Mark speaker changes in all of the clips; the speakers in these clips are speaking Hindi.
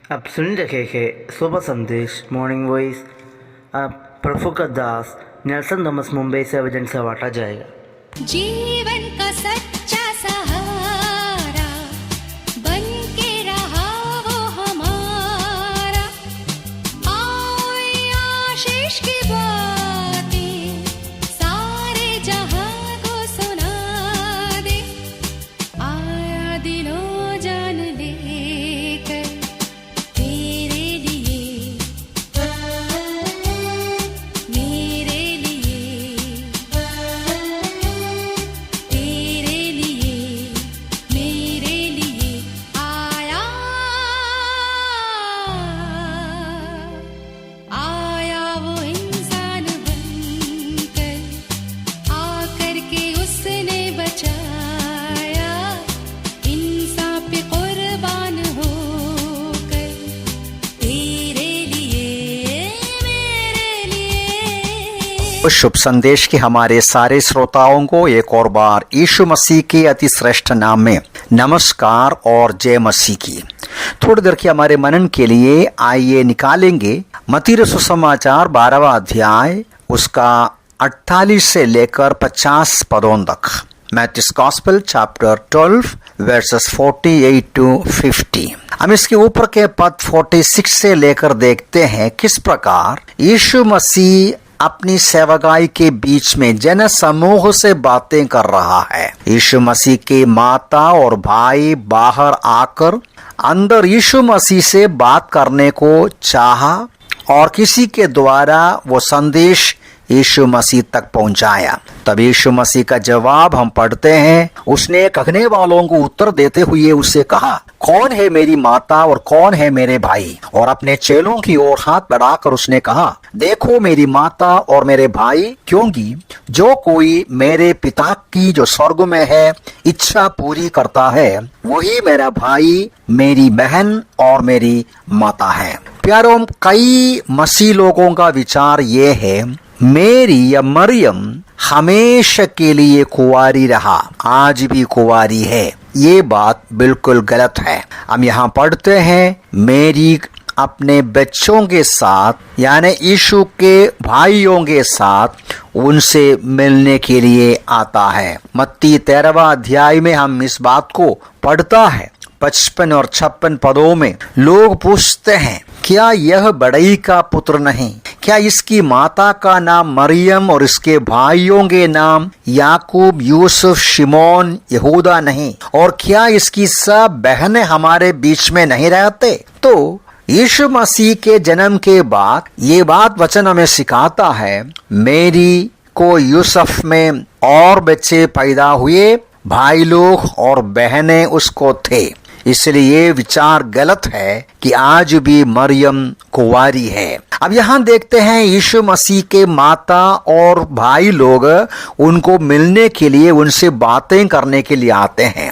Speaker 1: आप सुन रहे थे सुबह संदेश मॉर्निंग वॉइस। आप प्रफुल्ल दास नेल्सन थॉमस मुंबई से वजन से बांटा जाएगा।
Speaker 2: जीवन का सच्चा सहारा बन के रहा वो हमारा। आओ ये आशीष की बातें सारे जहां को सुना दे। आया दिलों जान लेकर तेरे लिए, मेरे लिए, तेरे लिए, मेरे लिए आया, आया वो इंसान बनकर, आकर के उसने बचाया इंसान पे कुर्बान होकर। तेरे लिए, मेरे लिए।
Speaker 3: शुभ संदेश के हमारे सारे श्रोताओं को एक और बार यीशु मसीह के अति श्रेष्ठ नाम में नमस्कार और जय मसीह की। थोड़ी देर के हमारे मनन के लिए आइए निकालेंगे मत्ती रचित सुसमाचार 12वां अध्याय उसका 48 से लेकर 50 पदों तक। Matthew's gospel chapter 12 verses 48 to 50। हम इसके ऊपर के पद 46 से लेकर देखते हैं किस प्रकार यीशु मसीह अपनी सेवकाई के बीच में जन समूह से बातें कर रहा है। यीशु मसीह के माता और भाई बाहर आकर अंदर यीशु मसीह से बात करने को चाहा और किसी के द्वारा वो संदेश यीशु मसीह तक पहुंचाया। तब यीशु मसीह का जवाब हम पढ़ते हैं। उसने कहने वालों को उत्तर देते हुए उससे कहा, कौन है मेरी माता और कौन है मेरे भाई? और अपने चेलों की ओर हाथ बढ़ाकर उसने कहा, देखो मेरी माता और मेरे भाई, क्योंकि जो कोई मेरे पिता की जो स्वर्ग में है इच्छा पूरी करता है वही मेरा भाई, मेरी बहन और मेरी माता है। प्यारों, कई मसीह लोगों का विचार ये है मेरी या मरियम हमेशा के लिए कुंवारी रहा, आज भी कुंवारी है। ये बात बिल्कुल गलत है। हम यहाँ पढ़ते हैं मेरी अपने बच्चों के साथ यानी यीशु के भाइयों के साथ उनसे मिलने के लिए आता है। मत्ती 13वां अध्याय में हम इस बात को पढ़ता है। 55 और 56 पदों में लोग पूछते हैं, क्या यह बड़ई का पुत्र नहीं? क्या इसकी माता का नाम मरियम और इसके भाइयों के नाम याकूब, यूसुफ, शिमोन, यहूदा नहीं? और क्या इसकी सब बहनें हमारे बीच में नहीं रहते? तो यीशु मसीह के जन्म के बाद ये बात वचन हमें सिखाता है, मेरी को यूसुफ में और बच्चे पैदा हुए, भाई लोग और बहनें उसको थे। इसलिए ये विचार गलत है कि आज भी मरियम कुंवारी है। अब यहाँ देखते हैं यीशु मसीह के माता और भाई लोग उनको मिलने के लिए, उनसे बातें करने के लिए आते हैं।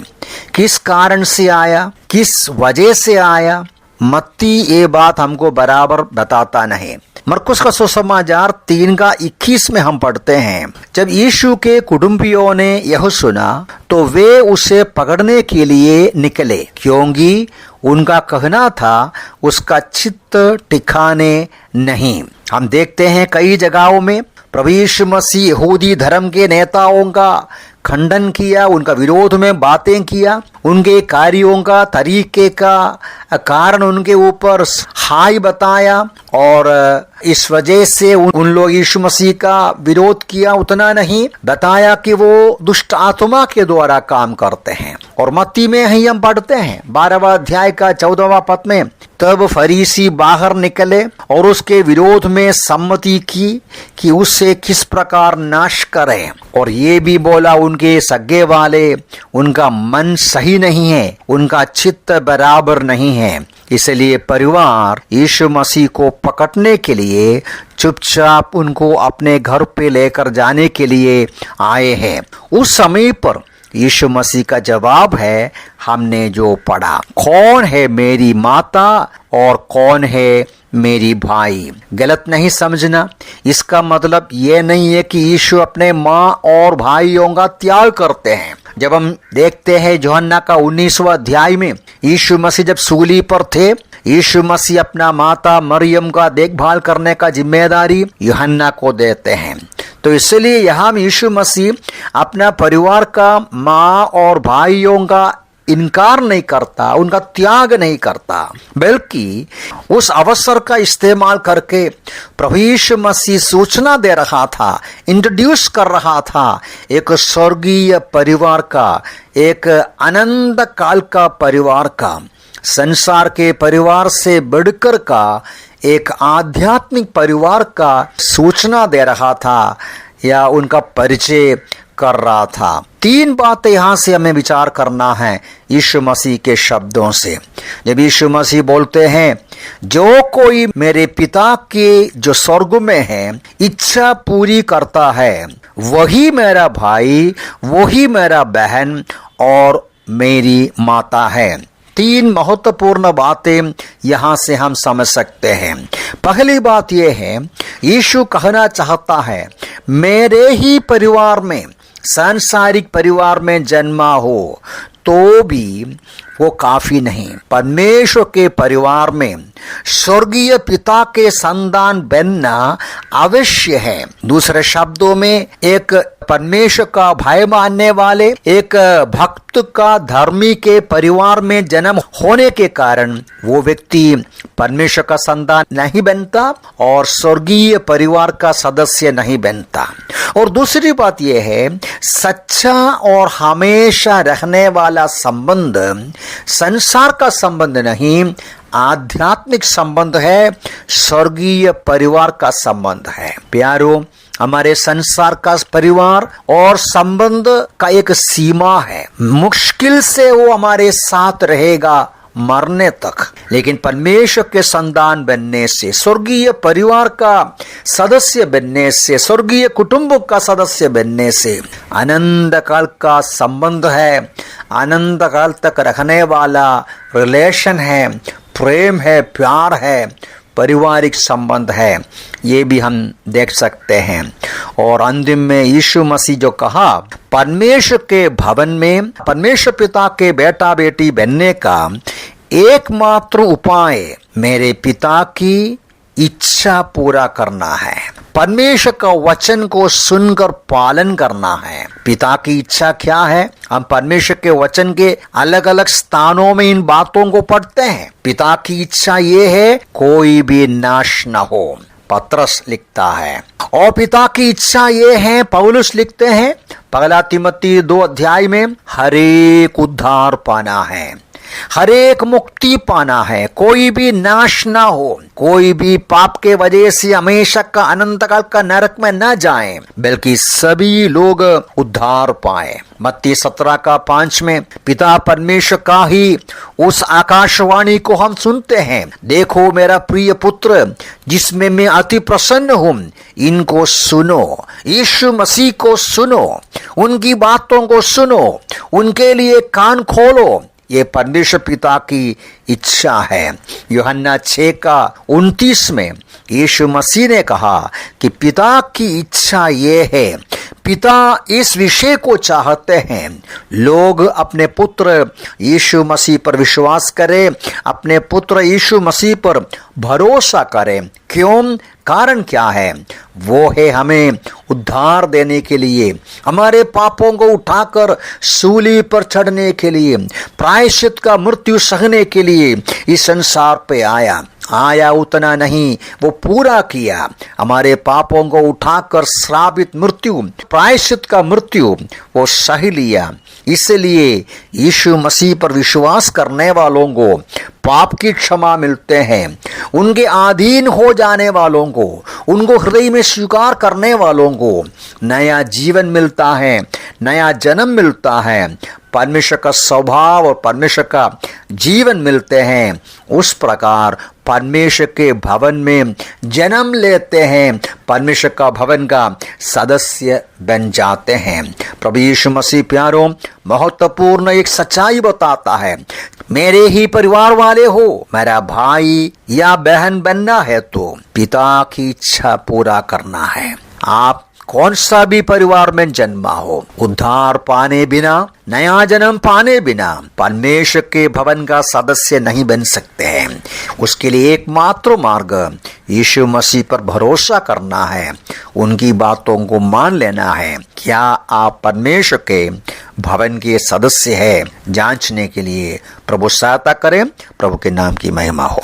Speaker 3: किस कारण से आया, किस वजह से आया, मत्ती ये बात हमको बराबर बताता नहीं। मरकुस का सुसमाचार 3:21 में हम पढ़ते हैं, जब यीशु के कुटुंबियों ने यह सुना तो वे उसे पकड़ने के लिए निकले, क्योंकि उनका कहना था उसका चित्त ठिकाने नहीं। हम देखते हैं कई जगहों में प्रभु यीशु मसीह यहूदी धर्म के नेताओं का खंडन किया, उनका विरोध में बातें किया, उनके कार्यों का तरीके का कारण उनके ऊपर हाय बताया और इस वजह से उन लोग यीशु मसीह का विरोध किया। उतना नहीं बताया कि वो दुष्ट आत्मा के द्वारा काम करते हैं। और मत्ती में ही हम पढ़ते हैं 12वां अध्याय का 14वां पद में, तब फरीसी बाहर निकले और उसके विरोध में सम्मति की कि उससे किस प्रकार नाश करें। और ये भी बोला उनके सगे वाले, उनका मन सही नहीं है, उनका चित्त बराबर नहीं है। इसलिए परिवार यीशु मसीह को पकड़ने के लिए चुपचाप उनको अपने घर पे लेकर जाने के लिए आए हैं। उस समय पर यीशु मसीह का जवाब है हमने जो पढ़ा, कौन है मेरी माता और कौन है मेरी भाई। गलत नहीं समझना, इसका मतलब ये नहीं है कि यीशु अपने माँ और भाइयों का त्याग करते हैं। जब हम देखते हैं यूहन्ना का 19वां अध्याय में यीशु मसीह जब सूली पर थे, यीशु मसीह अपना माता मरियम का देखभाल करने का जिम्मेदारी यूहन्ना को देते हैं। तो इसलिए यहाँ यीशु मसीह अपना परिवार का, माँ और भाइयों का इनकार नहीं करता, उनका त्याग नहीं करता, बल्कि उस अवसर का इस्तेमाल करके प्रभु यीशु मसीह सूचना दे रहा था, इंट्रोड्यूस कर रहा था एक स्वर्गीय परिवार का, एक अनंत काल का परिवार का, संसार के परिवार से बढ़कर का एक आध्यात्मिक परिवार का सूचना दे रहा था या उनका परिचय कर रहा था। 3 बातें यहाँ से हमें विचार करना है यीशु मसीह के शब्दों से। जब यीशु मसीह बोलते हैं, जो कोई मेरे पिता के जो स्वर्ग में है इच्छा पूरी करता है, वही मेरा भाई, वही मेरा बहन और मेरी माता है। 3 महत्वपूर्ण बातें यहाँ से हम समझ सकते हैं। पहली बात यह है, यीशु कहना चाहता है मेरे ही परिवार में, सांसारिक परिवार में जन्मा हो तो भी वो काफी नहीं, परमेश्वर के परिवार में स्वर्गीय पिता के संतान बनना अवश्य है। दूसरे शब्दों में, एक परमेश्वर का भय मानने वाले, एक भक्त का, धर्मी के परिवार में जन्म होने के कारण वो व्यक्ति परमेश्वर का संतान नहीं बनता और स्वर्गीय परिवार का सदस्य नहीं बनता। और दूसरी बात यह है, सच्चा और हमेशा रहने वाला संबंध संसार का संबंध नहीं, आध्यात्मिक संबंध है, स्वर्गीय परिवार का संबंध है। प्यारो, हमारे संसार का परिवार और संबंध का एक सीमा है, मुश्किल से वो हमारे साथ रहेगा मरने तक, लेकिन परमेश्वर के संतान बनने से, स्वर्गीय परिवार का सदस्य बनने से, स्वर्गीय कुटुंब का सदस्य बनने से अनंत काल का संबंध है, अनंत काल तक रखने वाला रिलेशन है, प्रेम है, प्यार है, पारिवारिक संबंध है, ये भी हम देख सकते हैं। और अंतिम में यीशु मसीह जो कहा, परमेश्वर के भवन में परमेश्वर पिता के बेटा बेटी बनने का एकमात्र उपाय मेरे पिता की इच्छा पूरा करना है, परमेश्वर का वचन को सुनकर पालन करना है। पिता की इच्छा क्या है? हम परमेश्वर के वचन के अलग अलग स्थानों में इन बातों को पढ़ते हैं। पिता की इच्छा ये है कोई भी नाश न हो, पत्रस लिखता है। और पिता की इच्छा ये है, पौलुस लिखते हैं 1 तिमोथी 2 अध्याय में, हर एक उद्धार पाना है, हर एक मुक्ति पाना है, कोई भी नाश ना हो, कोई भी पाप के वजह से हमेशा का अनंत काल का नरक में न जाएं, बल्कि सभी लोग उद्धार पाए। मत्ती 17:5 में पिता परमेश्वर का ही उस आकाशवाणी को हम सुनते हैं, देखो मेरा प्रिय पुत्र जिसमें मैं अति प्रसन्न हूं, इनको सुनो। यीशु मसीह को सुनो, उनकी बातों को सुनो, उनके लिए कान खोलो। ये परमेश्वर पिता की इच्छा है। यूहन्ना 6:29 में यीशु मसीह ने कहा कि पिता की इच्छा ये है, पिता इस विषय को चाहते हैं, लोग अपने पुत्र यीशु मसीह पर विश्वास करें, अपने पुत्र यीशु मसीह पर भरोसा करें। क्यों? कारण क्या है? वो है हमें उद्धार देने के लिए, हमारे पापों को उठाकर सूली पर चढ़ने के लिए, प्रायश्चित का मृत्यु सहने के लिए इस संसार पे आया उतना नहीं, वो पूरा किया, हमारे पापों को उठाकर श्रापित मृत्यु, प्रायश्चित का मृत्यु वो सह लिया। इसलिए यीशु मसीह पर विश्वास करने वालों को पाप की क्षमा मिलते हैं, उनके अधीन हो जाने वालों को, उनको हृदय में स्वीकार करने वालों को नया जीवन मिलता है, नया जन्म मिलता है, परमेश्वर का स्वभाव और परमेश्वर का जीवन मिलते हैं। उस प्रकार परमेश्वर के भवन में जन्म लेते हैं, परमेश्वर का भवन का सदस्य बन जाते हैं। प्रभु यीशु मसीह प्यारों महत्वपूर्ण एक सच्चाई बताता है, मेरे ही परिवार वाले हो, मेरा भाई या बहन बनना है तो पिता की इच्छा पूरा करना है। आप कौन सा भी परिवार में जन्मा हो, उद्धार पाने बिना, नया जन्म पाने बिना परमेश्वर के भवन का सदस्य नहीं बन सकते हैं। उसके लिए एकमात्र मार्ग यीशु मसीह पर भरोसा करना है, उनकी बातों को मान लेना है। क्या आप परमेश्वर के भवन के सदस्य हैं? जांचने के लिए प्रभु सहायता करें। प्रभु के नाम की महिमा हो।